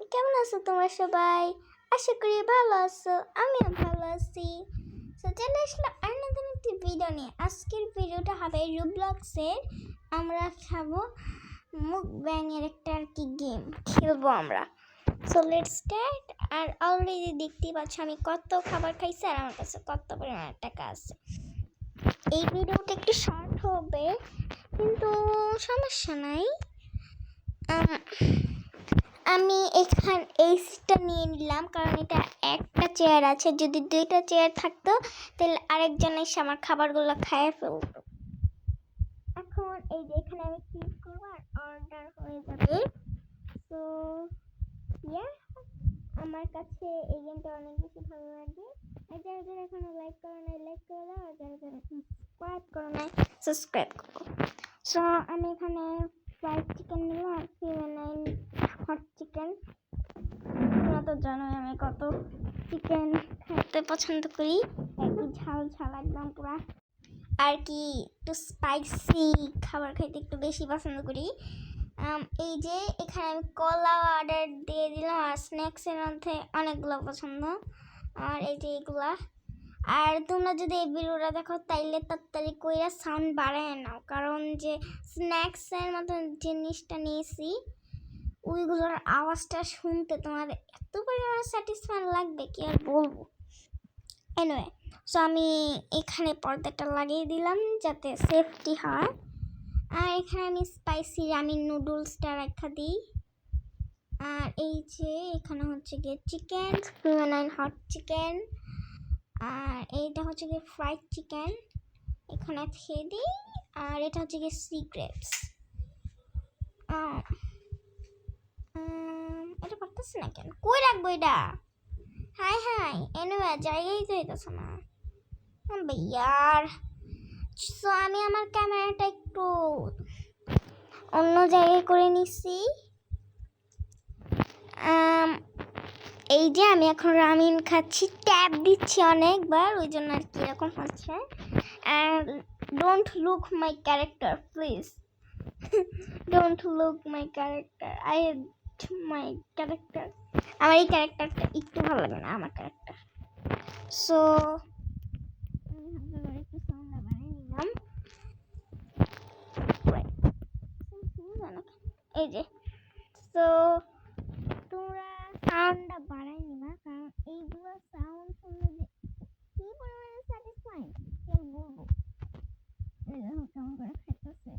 কেমন আছো তোমরা সবাই? আশা করি ভালো আছো, আমিও ভালো আছি। তো চলে আসলাম আর নতুন একটি ভিডিও নিয়ে। আজকের ভিডিওটা হবে রোবলক্সের। আমরা খাবো মুকব্যাংয়ের একটা আর কি গেম খেলবো আমরা। So let's start. আর অলরেডি দেখতেই পাচ্ছ আমি কত খাবার খাইছি আর আমার কাছে কত পরিমাণের টাকা আছে। এই ভিডিওটা একটু শর্ট হবে কিন্তু সমস্যা নাই। আমি এখানে এই সিটটা নিয়ে নিলাম কারণ এটা একটা চেয়ার আছে, যদি দুইটা চেয়ার থাকতো তাহলে আরেকজন এসে আমার খাবারগুলো খাইয়ে ফেলতো। এখন এই যে এখানে আমি ক্লিক করবো আর অর্ডার হয়ে যাবে। তো আমার কাছে এই গেমটা অনেক বেশি ভালো লাগে। আর যারা যারা এখনো লাইক করো নাই লাইক করে দাও, আর যারা যারা সাবস্ক্রাইব করো নাই সাবস্ক্রাইব করো। সো আমি এখানে ফ্রাইড চিকেন নিলাম আর ফিমেনাইন হট চিকেন। তোমরা তো জানোই আমি কত চিকেন খেতে পছন্দ করি, একটু ঝাল ঝাল একদম পুরা আর কি একটু স্পাইসি খাবার খাইতে একটু বেশি পছন্দ করি। এই যে এখানে আমি কলা অর্ডার দিয়ে দিলাম আর স্ন্যাক্সের মধ্যে অনেকগুলো পছন্দ, আর এই যে এগুলা। আর তোমরা যদি এই ভিডিওটা দেখো তাইলে তাড়াতাড়ি কইরা সাউন্ড বাড়ায় নাও, কারণ যে স্ন্যাক্সের মতো জিনিসটা নিয়েছি ওইগুলোর আওয়াজটা শুনতে তোমার এত পরিমাণে স্যাটিসফাই লাগবে কি আর বলবো। এনিওয়ে, সো আমি এখানে পর্দাটা লাগিয়ে দিলাম যাতে সেফটি হয়। আর এখানে আমি স্পাইসি রামিন নুডলসটা রাখা দিই। আর এই যে এখানে হচ্ছে গিয়ে চিকেন ফিমেনাইন হট চিকেন, আর এইটা হচ্ছে গিয়ে ফ্রাইড চিকেন এখানে খেয়ে দিই। আর এটা হচ্ছে গিয়ে সি গ্রেপস। এটা পারতেছি না কেন, কই রাখবো এটা? হাই হাই, এনিওয়ে জায়গায় তো হইতেছে না ভাইয়ার। সো আমি আমার ক্যামেরাটা একটু অন্য জায়গায় করে নিছি। এই যে আমি এখন রামিন খাচ্ছি, ট্যাপ দিচ্ছি অনেকবার, ওই জন্য আর কি এরকম হচ্ছে। And don't look my character please, don't look my character, I hate my character. আমার এই ক্যারেক্টারটা একটু ভালো লাগে না আমার ক্যারেক্টার। সো একটু সাউন্ড বাড়িয়ে নিলাম। এই যে সো তোমরা সাউন্ডটা বাড়াই নিবা, কারণ এইগুলো সাউন্ড শুনলে যে কি পরিমাণে স্যাটিসফাইং কেউ বলবো। কেমন করে খাইতেছে।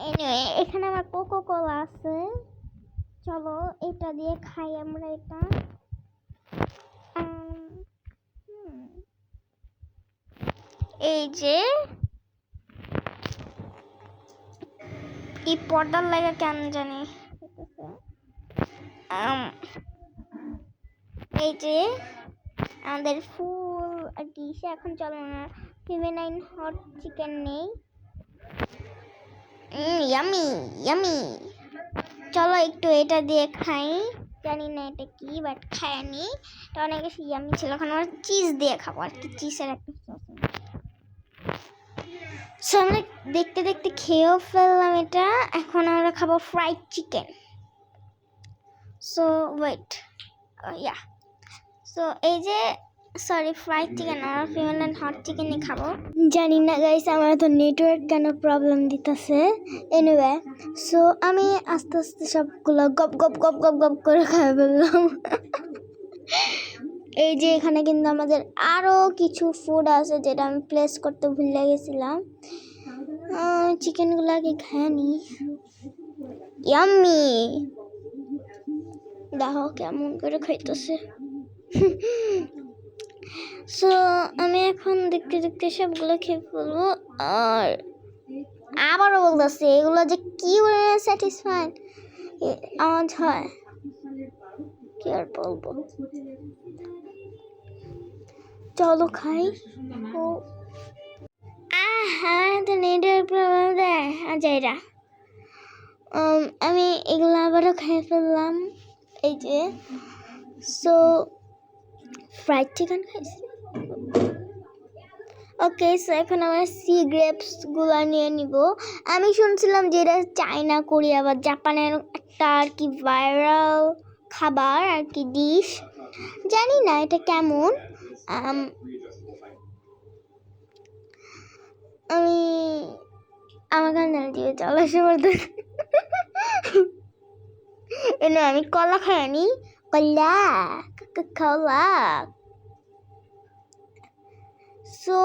এনিওয়ে, এখানে আমার কোকো কোলা আছে, চলো এটা দিয়ে খাই আমরা। এটা এই যে এই পর্দার লাগা কেন জানি এই যে আমাদের ফুল ডিশে এখন চলো না ফিমেনাইন হট চিকেন নেই। ইয়ামি ইয়ামি, চলো একটু এটা দিয়ে খাই। জানি না এটা কি, বাট খাইনি, এটা অনেক বেশি ইয়ামি ছিল। এখন আমরা চিজ দিয়ে খাবো আর কি, চিজের একটা সস। সো আমরা দেখতে দেখতে খেয়েও ফেললাম এটা। এখন আমরা খাবো ফ্রাইড চিকেন। সো ওয়েট, ইয়া, সো এই যে সরি ফ্রাইড চিকেন আর ফিমেনাইন হট চিকেনই খাবো। জানি না গাইস আমার তো নেটওয়ার্ক কেন প্রবলেম দিতেছে। এনিওয়ে, সো আমি আস্তে আস্তে সবগুলো গপ গপ গপ গপ গপ করে খাই ফেললাম। এই যে এখানে কিন্তু আমাদের আরও কিছু ফুড আছে যেটা আমি প্লেস করতে ভুলে গেছিলাম। চিকেনগুলো আগে খেয়ে নি। ইয়াম্মি, দেখো কেমন করে খাইতেছে। সো আমি এখন দেখতে দেখতে সবগুলো খেয়ে ফেলবো। আর আবারও বলতেছি এগুলো যে কি স্যাটিসফাই আওয়াজ হয় কি আর বলবো। চলো খাই। ও তো নেটের প্রবলেম দেয় আজাইরা। আমি এগুলো আবারও খেয়ে ফেললাম। এই যে সো ফ্রাইড চিকেন খাইছি, ওকে, সো এখন আমরা সি গ্রেপস গুলা নিয়ে নিব। আমি শুনছিলাম যে এটা চায়না, কোরিয়া বা জাপানের একটা আর কি ভাইরাল খাবার আর কি ডিশ। জানি না এটা কেমন। আমি আমার কাছে দিয়ে চলে আসে এনে আমি কলা খাই আনি, কলা কলা। সো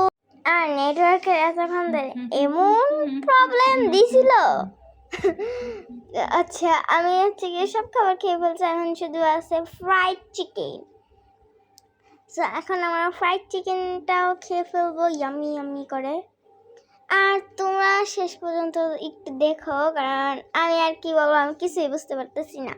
আর নেটওয়ার্কের এতক্ষণ ধরে এমন প্রবলেম দিছিল। আচ্ছা, আমি হচ্ছে গিয়ে সব খাবার খেয়ে ফেলছি, এখন শুধু আছে ফ্রাইড চিকেন। সো এখন আমরা ফ্রাইড চিকেনটাও খেয়ে ফেলবো ইয়ামি ইয়ামি করে। আর তোমরা শেষ পর্যন্ত একটু দেখো, কারণ আমি আর কি বলবো, আমি কিছুই বুঝতে পারতেছি না।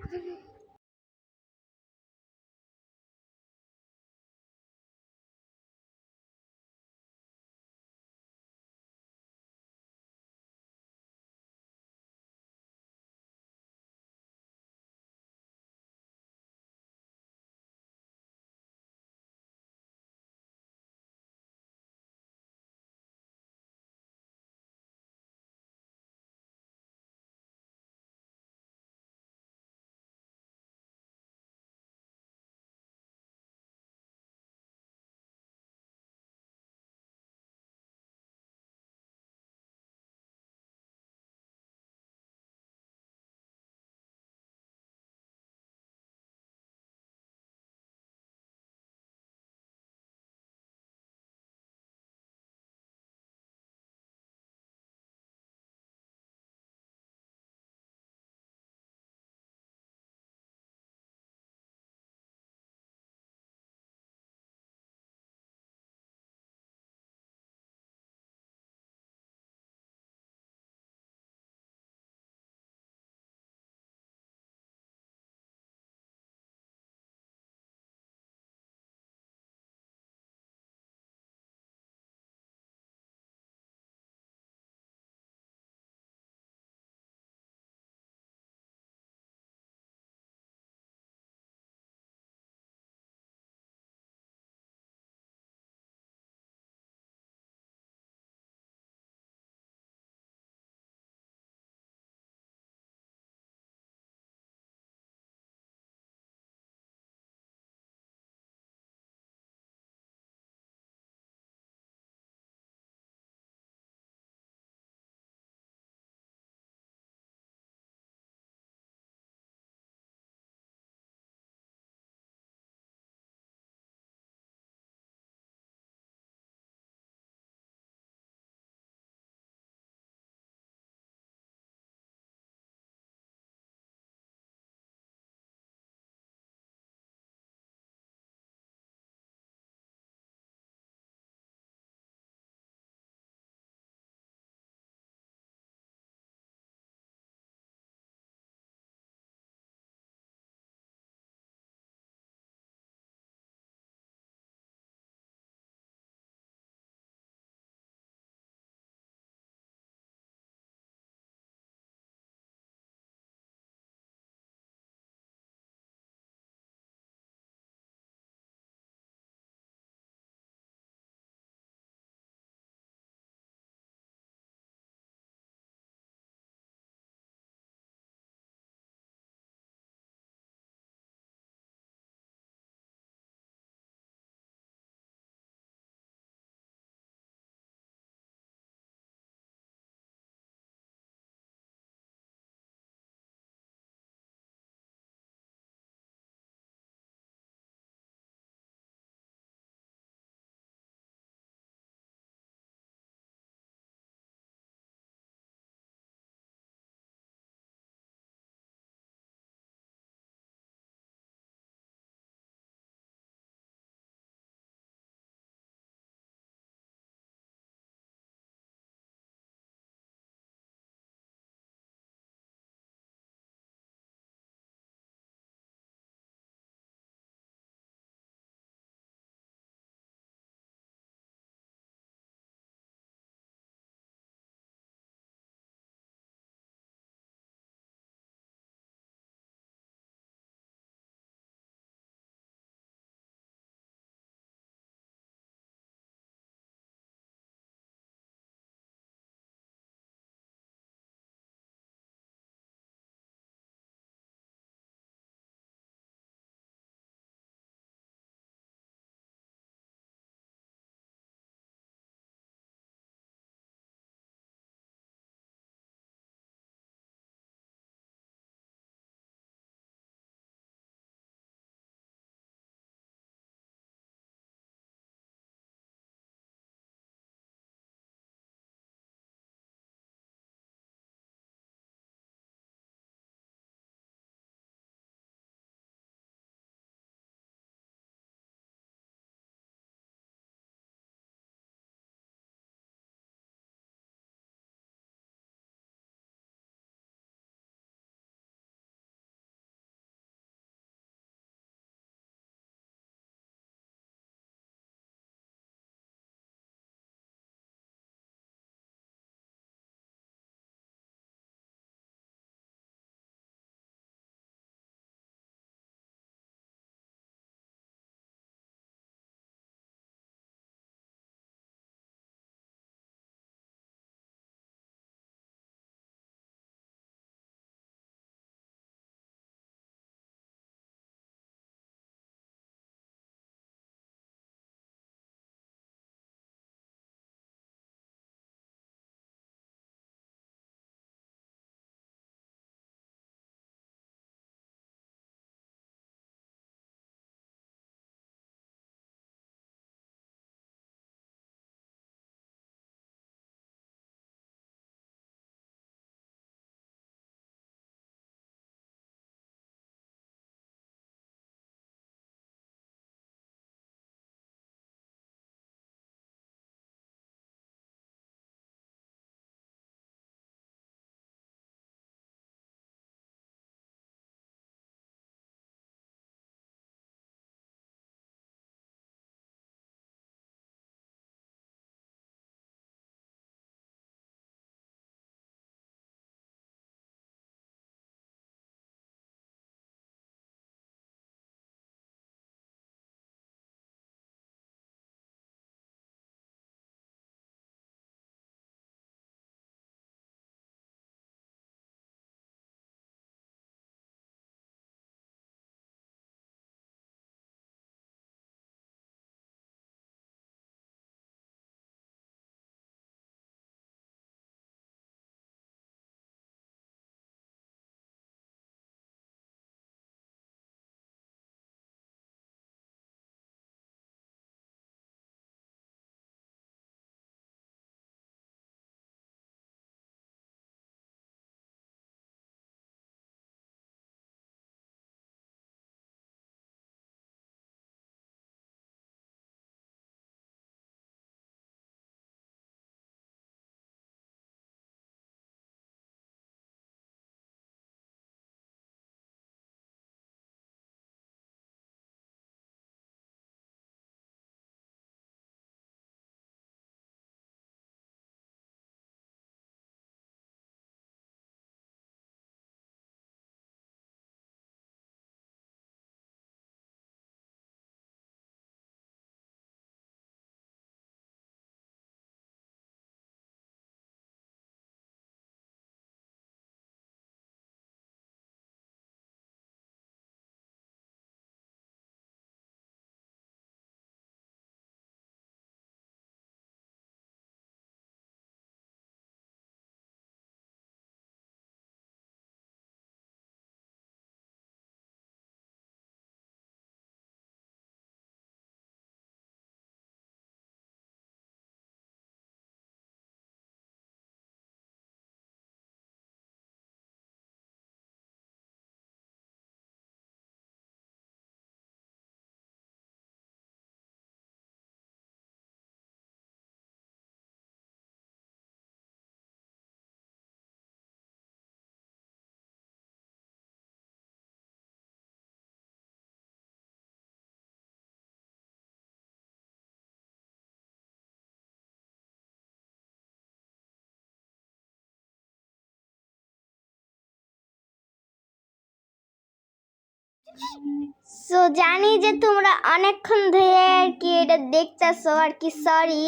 সো জানি যে তোমরা অনেকক্ষণ ধরে আর কি এটা দেখতেছো আর কি, সরি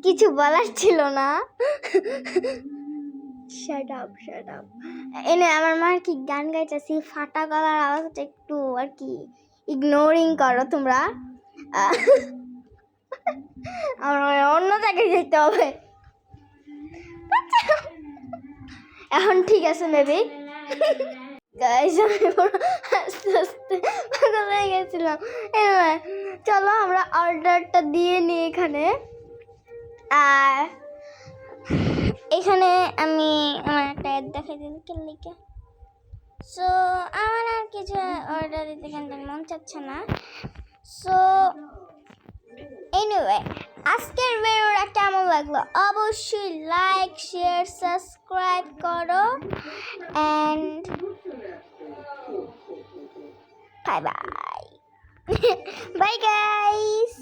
কিছু বলার ছিল না। শাট আপ এনে আমার মা কি গান গাইতেছি, ফাটা গলার আওয়াজটা একটু আর কি ইগনোরিং করো তোমরা। আমার অন্য জায়গায় যেতে হবে এখন, ঠিক আছে মেবি। গাইস আমি আস্তে আস্তে পাগল হয়ে গেছিলাম। চলো আমরা অর্ডারটা দিয়ে নিই এখানে। আর এখানে আমি আমার একটা অ্যাড দেখাই দিল লিখে। সো আমার আর কিছু অর্ডার দিতে কিন্তু মন চাচ্ছে না। সো এনিওয়ে, আজকের ভিডিওটা কেমন লাগলো অবশ্যই লাইক শেয়ার সাবস্ক্রাইব করো and bye bye. Bye guys.